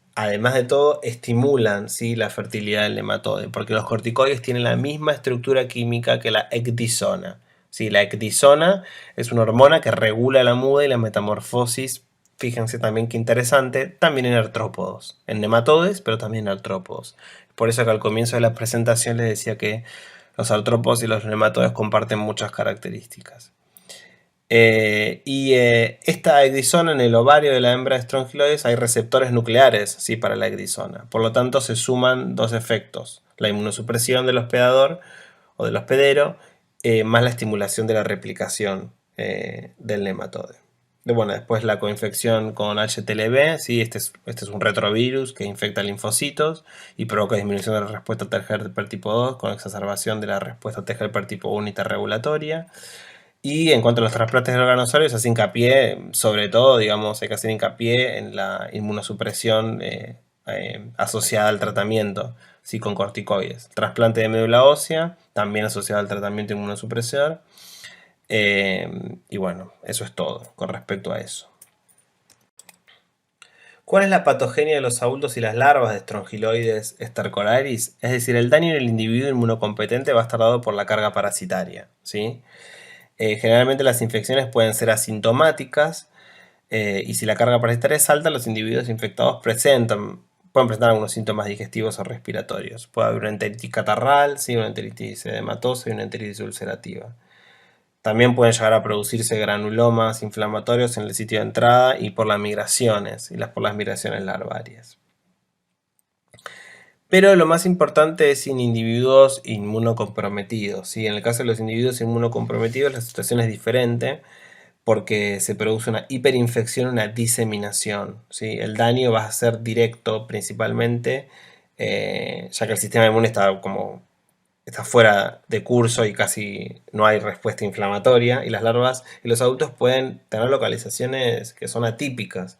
de todo, estimulan, ¿sí?, la fertilidad del nematode, porque los corticoides tienen la misma estructura química que la ecdisona. ¿Sí? La ecdisona es una hormona que regula la muda y la metamorfosis. Fíjense también qué interesante, también en artrópodos, en nematodes, pero también en artrópodos. Por eso que al comienzo de la presentación les decía que los artrópodos y los nematodes comparten muchas características. Esta ecdisona, en el ovario de la hembra de Strongyloides hay receptores nucleares, ¿sí?, para la ecdisona. Por lo tanto, se suman dos efectos: la inmunosupresión del hospedador o del hospedero, más la estimulación de la replicación del nematode. Bueno, después la coinfección con HTLV, ¿sí? Este es un retrovirus que infecta linfocitos y provoca disminución de la respuesta T helper tipo 2 con exacerbación de la respuesta T helper tipo 1 y T regulatoria. Y en cuanto a los trasplantes de órganos sólidos, se hace hincapié, sobre todo, digamos, hay que hacer hincapié en la inmunosupresión asociada al tratamiento, ¿sí?, con corticoides. Trasplante de médula ósea, también asociado al tratamiento inmunosupresor. Y bueno, eso es todo con respecto a eso. ¿Cuál es la patogenia de los adultos y las larvas de Strongyloides stercoraris? Es decir, el daño en el individuo inmunocompetente va a estar dado por la carga parasitaria, ¿sí? Generalmente las infecciones pueden ser asintomáticas, y si la carga parasitaria es alta, los individuos infectados pueden presentar algunos síntomas digestivos o respiratorios. Puede haber una enteritis catarral, ¿sí?, una enteritis edematosa y una enteritis ulcerativa. También pueden llegar a producirse granulomas inflamatorios en el sitio de entrada y por las migraciones, por las migraciones larvarias. Pero lo más importante es en individuos inmunocomprometidos, ¿sí? En el caso de los individuos inmunocomprometidos la situación es diferente, porque se produce una hiperinfección, una diseminación, ¿sí? El daño va a ser directo principalmente, ya que el sistema inmune está fuera de curso y casi no hay respuesta inflamatoria, y las larvas y los adultos pueden tener localizaciones que son atípicas,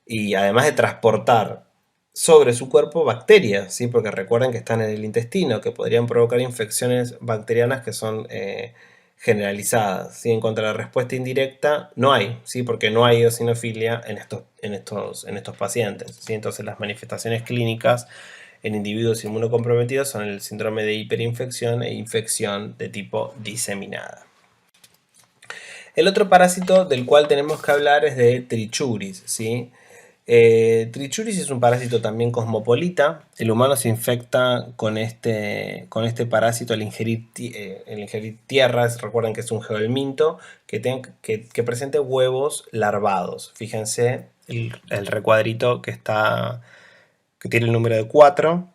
y además de transportar sobre su cuerpo bacterias, ¿sí?, porque recuerden que están en el intestino, que podrían provocar infecciones bacterianas que son generalizadas, ¿sí? En cuanto a la respuesta indirecta, no hay, ¿sí?, porque no hay eosinofilia en estos pacientes, ¿sí? Entonces las manifestaciones clínicas en individuos inmunocomprometidos son el síndrome de hiperinfección e infección de tipo diseminada. El otro parásito del cual tenemos que hablar es de Trichuris, ¿sí? Trichuris es un parásito también cosmopolita. El humano se infecta con este parásito al ingerir tierras. Recuerden que es un geohelminto que presente huevos larvados. Fíjense el recuadrito que tiene el número de 4.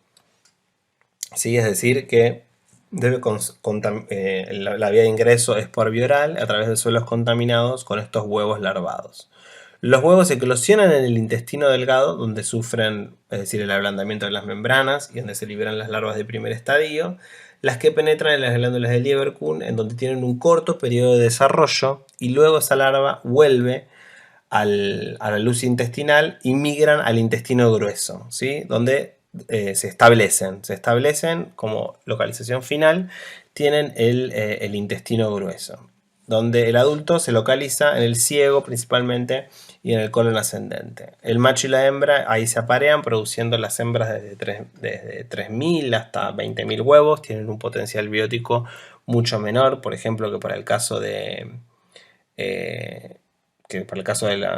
¿Sí? Es decir, que la vía de ingreso es por vía oral a través de suelos contaminados con estos huevos larvados. Los huevos eclosionan en el intestino delgado, donde sufren, es decir, el ablandamiento de las membranas y donde se liberan las larvas de primer estadio, las que penetran en las glándulas de Lieberkühn, en donde tienen un corto periodo de desarrollo, y luego esa larva vuelve a la luz intestinal y migran al intestino grueso, ¿sí?, donde se establecen como localización final, tienen el intestino grueso, donde el adulto se localiza en el ciego principalmente y en el colon ascendente. El macho y la hembra ahí se aparean, produciendo las hembras desde 3.000 hasta 20.000 huevos. Tienen un potencial biótico mucho menor, por ejemplo, que para el caso de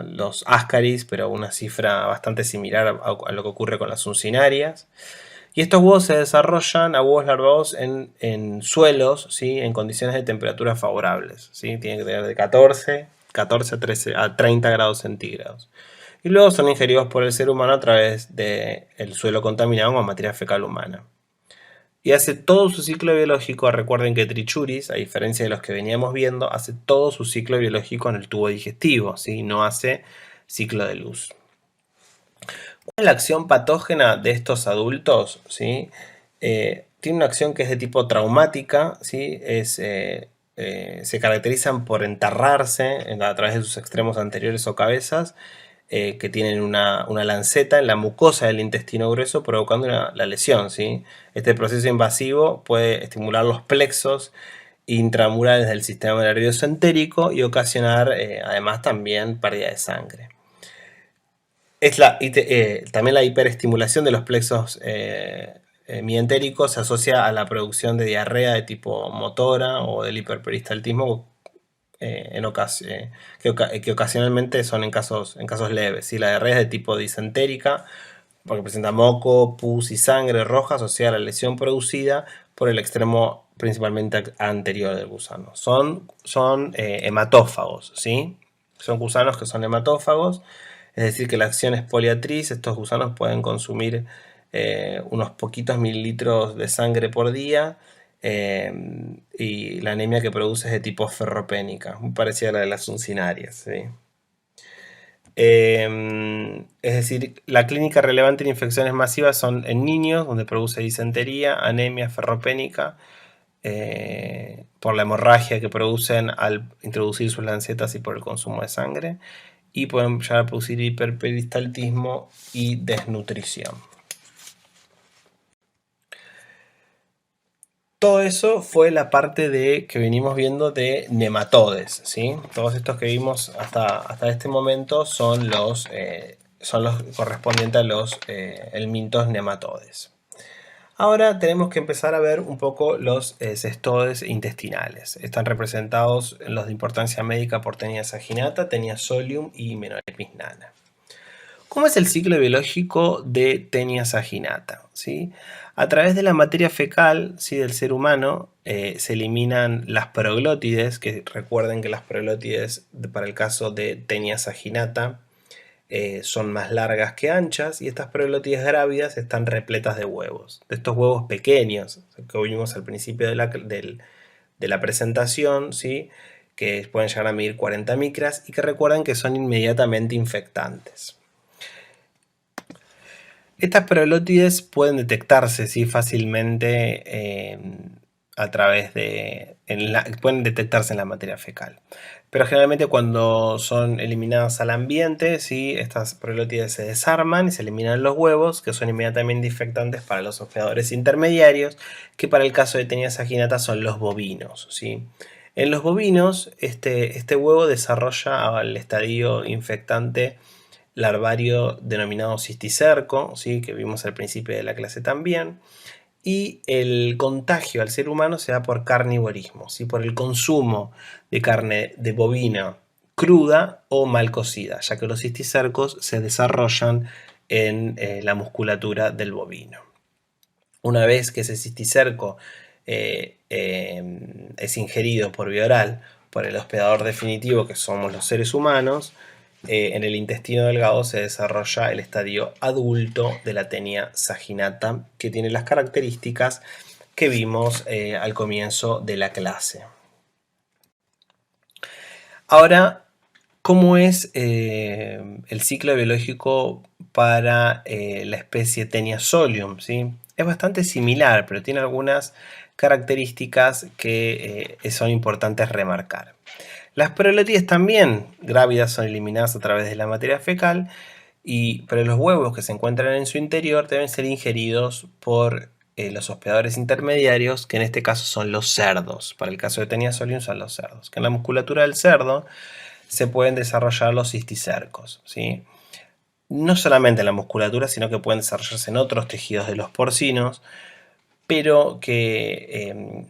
los ascaris, pero una cifra bastante similar a lo que ocurre con las uncinarias. Y estos huevos se desarrollan a huevos larvados en suelos, ¿sí? En condiciones de temperatura favorables, ¿sí? Tienen que tener de 14 a 13 a 30 grados centígrados. Y luego son ingeridos por el ser humano a través del suelo contaminado con materia fecal humana. Y hace todo su ciclo biológico, recuerden que Trichuris, a diferencia de los que veníamos viendo, hace todo su ciclo biológico en el tubo digestivo, ¿sí? No hace ciclo de luz. ¿Cuál es la acción patógena de estos adultos? ¿Sí? Tiene una acción que es de tipo traumática, ¿sí? Se caracterizan por enterrarse a través de sus extremos anteriores o cabezas, que tienen una lanceta en la mucosa del intestino grueso provocando la lesión, ¿sí? Este proceso invasivo puede estimular los plexos intramurales del sistema nervioso entérico y ocasionar además también pérdida de sangre. También la hiperestimulación de los plexos mientéricos se asocia a la producción de diarrea de tipo motora o del hiperperistaltismo que ocasionalmente son en casos leves. ¿Sí? La diarrea es de tipo disentérica porque presenta moco, pus y sangre roja asociada a la lesión producida por el extremo principalmente anterior del gusano. Son hematófagos, ¿sí? Son gusanos que son hematófagos, es decir que la acción es poliatriz. Estos gusanos pueden consumir unos poquitos mililitros de sangre por día, y la anemia que produce es de tipo ferropénica, muy parecida a la de las uncinarias, ¿sí? Es decir, la clínica relevante en infecciones masivas son en niños, donde produce disentería, anemia ferropénica, por la hemorragia que producen al introducir sus lancetas y por el consumo de sangre, y pueden llegar a producir hiperperistaltismo y desnutrición. Todo eso fue la parte que venimos viendo de nematodes, ¿sí? Todos estos que vimos hasta este momento son los correspondientes a los helmintos nematodes. Ahora tenemos que empezar a ver un poco los cestodes intestinales. Están representados en los de importancia médica por Taenia saginata, Taenia solium y Menolepis nana. ¿Cómo es el ciclo biológico de Taenia saginata? ¿Sí? A través de la materia fecal, ¿sí? Del ser humano se eliminan las proglótides, que recuerden que las proglótides para el caso de Taenia saginata son más largas que anchas, y estas proglótides grávidas están repletas de huevos. De estos huevos pequeños que vimos al principio de la presentación, ¿sí? Que pueden llegar a medir 40 micras y que recuerden que son inmediatamente infectantes. Estas proglótides pueden detectarse, ¿sí? Fácilmente pueden detectarse en la materia fecal. Pero generalmente cuando son eliminadas al ambiente, ¿sí? Estas proglótides se desarman y se eliminan los huevos, que son inmediatamente infectantes para los hospedadores intermediarios, que para el caso de Taenia saginata son los bovinos, ¿sí? En los bovinos, este huevo desarrolla al estadio infectante larvario denominado cisticerco, ¿sí? Que vimos al principio de la clase también, y el contagio al ser humano se da por carnivorismo, ¿sí? Por el consumo de carne de bovina cruda o mal cocida, ya que los cisticercos se desarrollan en la musculatura del bovino. Una vez que ese cisticerco es ingerido por vía oral por el hospedador definitivo, que somos los seres humanos, en el intestino delgado se desarrolla el estadio adulto de la Taenia saginata, que tiene las características que vimos al comienzo de la clase. Ahora, ¿cómo es el ciclo biológico para la especie Taenia solium? ¿Sí? Es bastante similar, pero tiene algunas características que son importantes remarcar. Las proglótides también grávidas son eliminadas a través de la materia fecal, pero los huevos que se encuentran en su interior deben ser ingeridos por los hospedadores intermediarios, que en este caso son los cerdos. Para el caso de Taenia solium son los cerdos, que en la musculatura del cerdo se pueden desarrollar los cisticercos, ¿sí? No solamente en la musculatura, sino que pueden desarrollarse en otros tejidos de los porcinos, pero que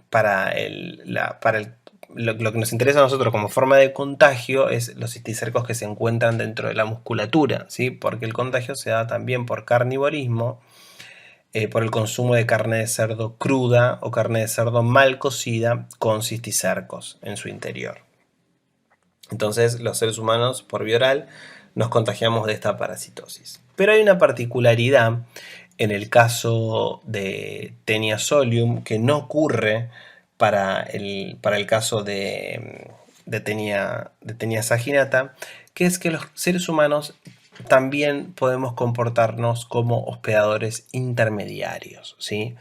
lo que nos interesa a nosotros como forma de contagio es los cisticercos que se encuentran dentro de la musculatura, ¿sí? Porque el contagio se da también por carnivorismo, por el consumo de carne de cerdo cruda o carne de cerdo mal cocida con cisticercos en su interior. Entonces, los seres humanos por vía oral nos contagiamos de esta parasitosis. Pero hay una particularidad en el caso de Taenia solium que no ocurre para el caso de Taenia saginata, que es que los seres humanos también podemos comportarnos como hospedadores intermediarios, ¿sí?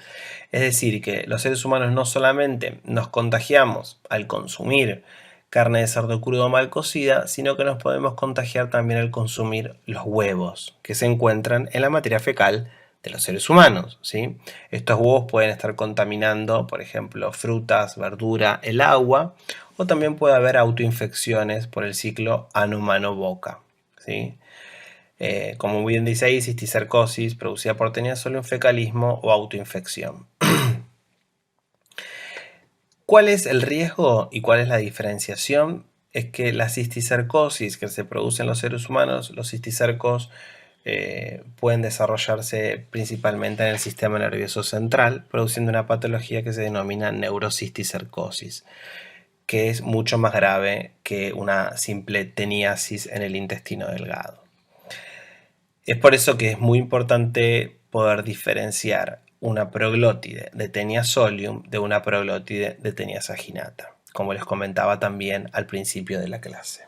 Es decir, que los seres humanos no solamente nos contagiamos al consumir carne de cerdo crudo mal cocida, sino que nos podemos contagiar también al consumir los huevos que se encuentran en la materia fecal de los seres humanos, ¿sí? Estos huevos pueden estar contaminando, por ejemplo, frutas, verdura, el agua, o también puede haber autoinfecciones por el ciclo ano-mano-boca, ¿sí? Como bien dice ahí, cisticercosis producida por Taenia solium, fecalismo o autoinfección. ¿Cuál es el riesgo y cuál es la diferenciación? Es que la cisticercosis que se produce en los seres humanos, los cisticercos pueden desarrollarse principalmente en el sistema nervioso central, produciendo una patología que se denomina neurocisticercosis, que es mucho más grave que una simple teniasis en el intestino delgado. Es por eso que es muy importante poder diferenciar una proglótide de Taenia solium de una proglótide de Taenia saginata, como les comentaba también al principio de la clase.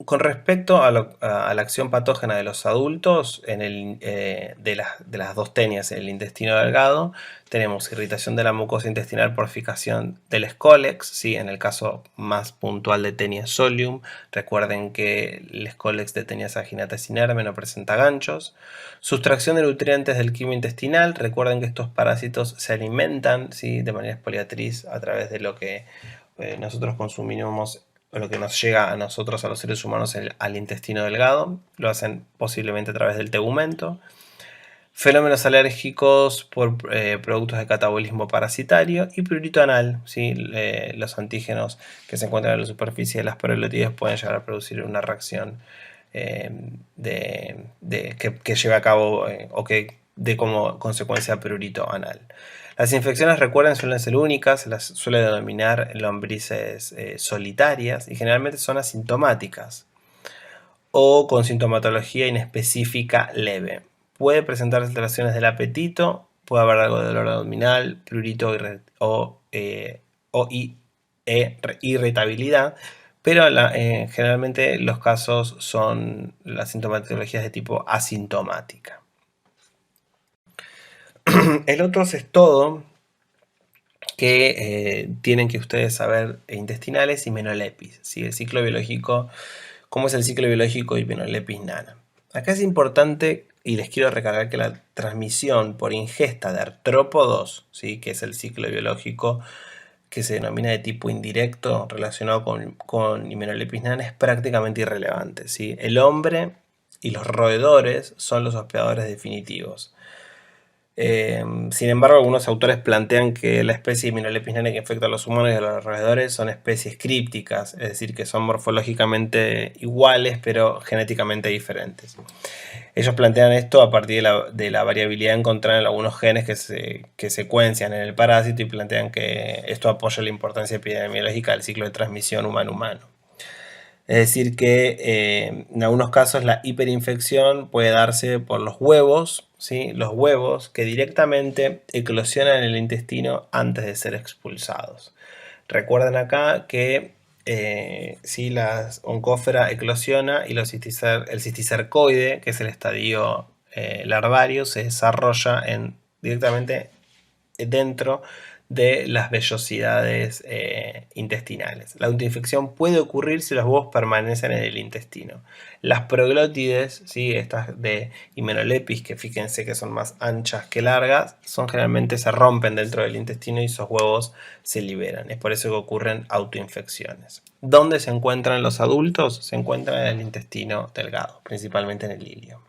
Con respecto a la acción patógena de los adultos de las dos tenias en el intestino delgado, tenemos irritación de la mucosa intestinal por fijación del Scolex, ¿sí? En el caso más puntual de Taenia solium, recuerden que el Scolex de Taenia saginata es inerme, no presenta ganchos. Sustracción de nutrientes del quimo intestinal, recuerden que estos parásitos se alimentan, ¿sí? De manera expoliatriz a través de lo que nosotros consumimos, o lo que nos llega a nosotros, a los seres humanos, al intestino delgado. Lo hacen posiblemente a través del tegumento. Fenómenos alérgicos por productos de catabolismo parasitario y prurito anal, ¿sí? Los antígenos que se encuentran en la superficie de las proglótides pueden llegar a producir una reacción que lleve a cabo o que dé como consecuencia prurito anal. Las infecciones, recuerden, suelen ser únicas, las suele denominar lombrices solitarias y generalmente son asintomáticas o con sintomatología inespecífica leve. Puede presentar alteraciones del apetito, puede haber algo de dolor abdominal, prurito o irritabilidad, pero generalmente los casos son las sintomatologías de tipo asintomática. El otro es todo que tienen que ustedes saber intestinales y menolepis, ¿sí? El ciclo biológico, cómo es el ciclo biológico y menolepis nana. Acá es importante y les quiero recalcar que la transmisión por ingesta de artrópodos, ¿sí? Que es el ciclo biológico que se denomina de tipo indirecto relacionado con Hymenolipis nana, es prácticamente irrelevante, ¿sí? El hombre y los roedores son los hospedadores definitivos. Sin embargo, algunos autores plantean que la especie Hymenolipis nana que infecta a los humanos y a los roedores son especies crípticas, es decir, que son morfológicamente iguales pero genéticamente diferentes. Ellos plantean esto a partir de la variabilidad encontrada en algunos genes que secuencian en el parásito y plantean que esto apoya la importancia epidemiológica del ciclo de transmisión humano-humano. Es decir que en algunos casos la hiperinfección puede darse por los huevos, ¿sí? Los huevos que directamente eclosionan en el intestino antes de ser expulsados. Recuerden acá que si la oncófera eclosiona y el cisticercoide, que es el estadio larvario, se desarrolla directamente dentro de las vellosidades intestinales. La autoinfección puede ocurrir si los huevos permanecen en el intestino. Las proglótides, ¿sí? Estas de Hymenolipis, que fíjense que son más anchas que largas, generalmente se rompen dentro del intestino y esos huevos se liberan. Es por eso que ocurren autoinfecciones. ¿Dónde se encuentran los adultos? Se encuentran en el intestino delgado, principalmente en el ilio.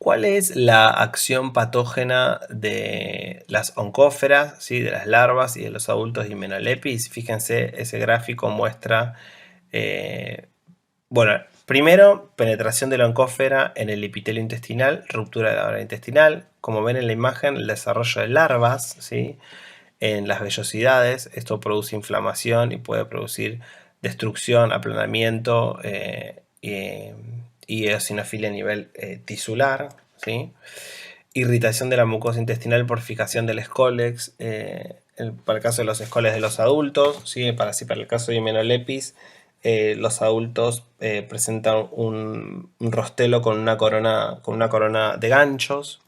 ¿Cuál es la acción patógena de las oncóferas, ¿sí? De las larvas y de los adultos de Hymenolépis? Fíjense, ese gráfico muestra, bueno, primero, penetración de la oncófera en el epitelio intestinal, ruptura de la barrera intestinal. Como ven en la imagen, el desarrollo de larvas, ¿sí? En las vellosidades. Esto produce inflamación y puede producir destrucción, aplanamiento y eosinofilia a nivel tisular, ¿sí? Irritación de la mucosa intestinal por fijación del Scolex, para el caso de los Scolex de los adultos, ¿sí? Para el caso de Hymenolépis, los adultos presentan un rostelo con una corona de ganchos,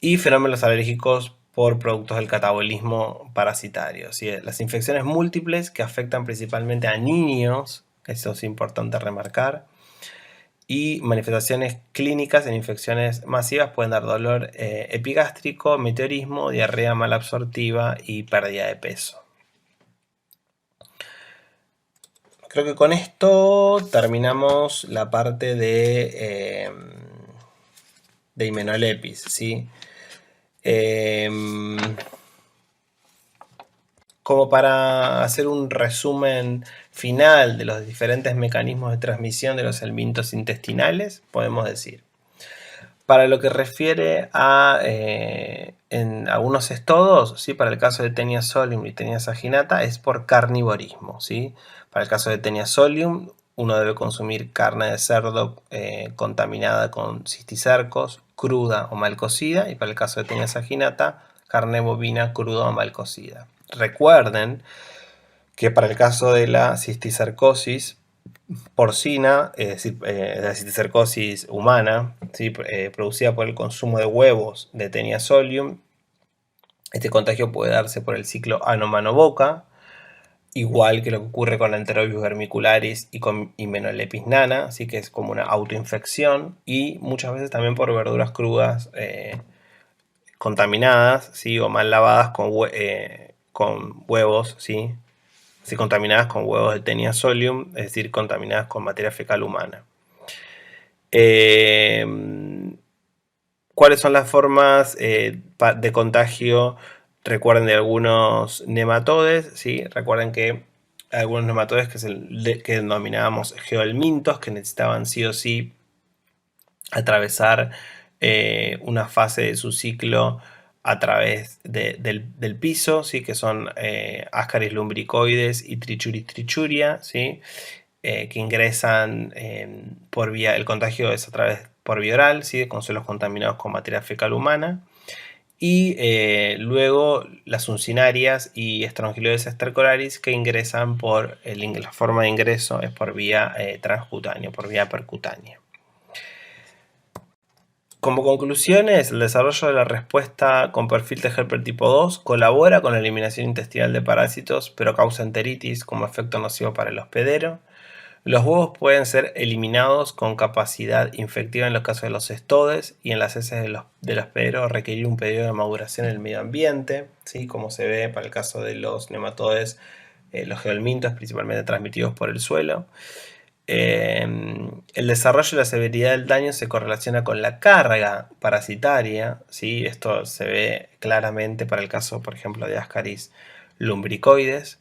y fenómenos alérgicos por productos del catabolismo parasitario, ¿sí? Las infecciones múltiples que afectan principalmente a niños, eso es importante remarcar, y manifestaciones clínicas en infecciones masivas pueden dar dolor epigástrico, meteorismo, diarrea malabsortiva y pérdida de peso. Creo que con esto terminamos la parte de Hymenolépis, ¿sí? Como para hacer un resumen final de los diferentes mecanismos de transmisión de los helmintos intestinales, podemos decir, para lo que refiere a en algunos estodos, ¿sí? Para el caso de Taenia solium y Taenia saginata es por carnivorismo, ¿sí? Para el caso de Taenia solium uno debe consumir carne de cerdo contaminada con cisticercos, cruda o mal cocida, y para el caso de Taenia saginata, carne bovina cruda o mal cocida. Recuerden que para el caso de la cisticercosis porcina, es decir, la cisticercosis humana, ¿sí? Producida por el consumo de huevos de Taenia solium, este contagio puede darse por el ciclo ano-mano-boca, igual que lo que ocurre con la Enterobius vermicularis y con Hymenolépis nana, así que es como una autoinfección, y muchas veces también por verduras crudas contaminadas, ¿sí? O mal lavadas con huevos, ¿sí? Si contaminadas con huevos de Taenia solium, es decir, contaminadas con materia fecal humana. ¿Cuáles son las formas de contagio? Recuerden de algunos nematodes, ¿sí? Recuerden que algunos nematodes que denominábamos geohelmintos, que necesitaban sí o sí atravesar una fase de su ciclo a través del piso, ¿sí? Que son Ascaris lumbricoides y Trichuris trichuria, ¿sí? Que ingresan por vía, el contagio es a través por vía oral, ¿sí? Con suelos contaminados con materia fecal humana. Y luego las uncinarias y Strongyloides stercoraris, que ingresan por la forma de ingreso es por vía transcutánea, por vía percutánea. Como conclusiones, el desarrollo de la respuesta con perfil de Helper tipo 2 colabora con la eliminación intestinal de parásitos, pero causa enteritis como efecto nocivo para el hospedero. Los huevos pueden ser eliminados con capacidad infectiva en los casos de los estodes, y en las heces del hospedero requerir un periodo de maduración en el medio ambiente, ¿sí? Como se ve para el caso de los nematodes, los geohelmintos, principalmente transmitidos por el suelo. El desarrollo y la severidad del daño se correlaciona con la carga parasitaria, ¿sí? Esto se ve claramente para el caso, por ejemplo, de Ascaris lumbricoides.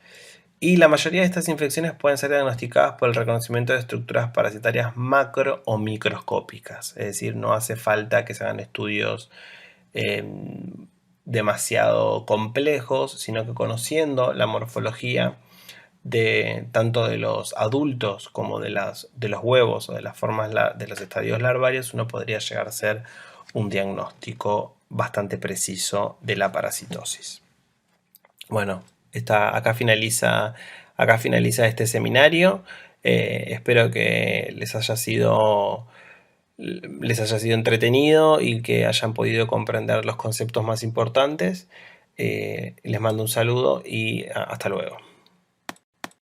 Y la mayoría de estas infecciones pueden ser diagnosticadas por el reconocimiento de estructuras parasitarias macro o microscópicas. Es decir, no hace falta que se hagan estudios demasiado complejos, sino que conociendo la morfología tanto de los adultos como de los huevos o de las formas de los estadios larvarios, uno podría llegar a hacer un diagnóstico bastante preciso de la parasitosis. Bueno, acá finaliza este seminario. Espero que les haya sido entretenido y que hayan podido comprender los conceptos más importantes. Les mando un saludo y hasta luego.